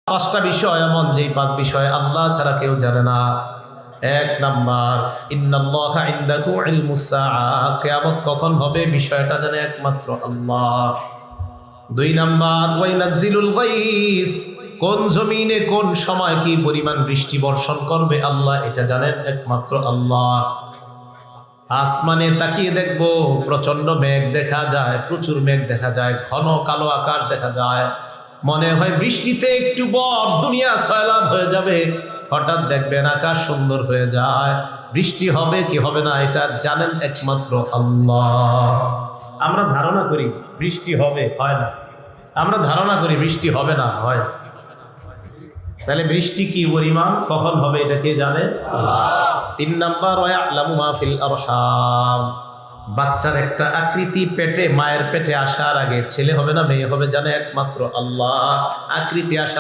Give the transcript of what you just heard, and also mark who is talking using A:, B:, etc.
A: পাঁচটা বিষয় এমন, যেই পাঁচ বিষয় আল্লাহ ছাড়া কেউ জানে না। এক নাম্বার, ইন্নাল্লাহা ইনদাহু ইলমুস সাআহ, কিয়ামত কখন হবে বিষয়টা জানে একমাত্র আল্লাহ। দুই নাম্বার, ওয়া ইনাজ্জিলুল গায়স, কোন জমিনে কোন সময় কি পরিমাণ বৃষ্টি বর্ষণ করবে আল্লাহ এটা জানেন একমাত্র আল্লাহ। আসমানে তাকিয়ে দেখবো প্রচন্ড মেঘ দেখা যায়, প্রচুর মেঘ দেখা যায়, ঘন কালো আকাশ দেখা যায়, মনে হয় বৃষ্টিতে একটু পর দুনিয়া সয়লাব হয়ে যাবে। হঠাৎ দেখবেন আকাশ সুন্দর হয়ে যায়, বৃষ্টি হবে কি হবে না এটা জানেন একমাত্র আল্লাহ। আমরা ধারণা করি বৃষ্টি হবে, হয় না। আমরা ধারণা করি বৃষ্টি হবে না, হয়। তাহলে বৃষ্টি কি পরিমাণ কখন হবে এটা কে জানে? তিন নাম্বার, ওয়া ইয়ালামু মা ফিল আরহাম, বাচ্চার একটা আকৃতি পেটে, মায়ের পেটে আসার আগে ছেলে হবে না মেয়ে হবে জানে একমাত্র আল্লাহ। আকৃতি আসা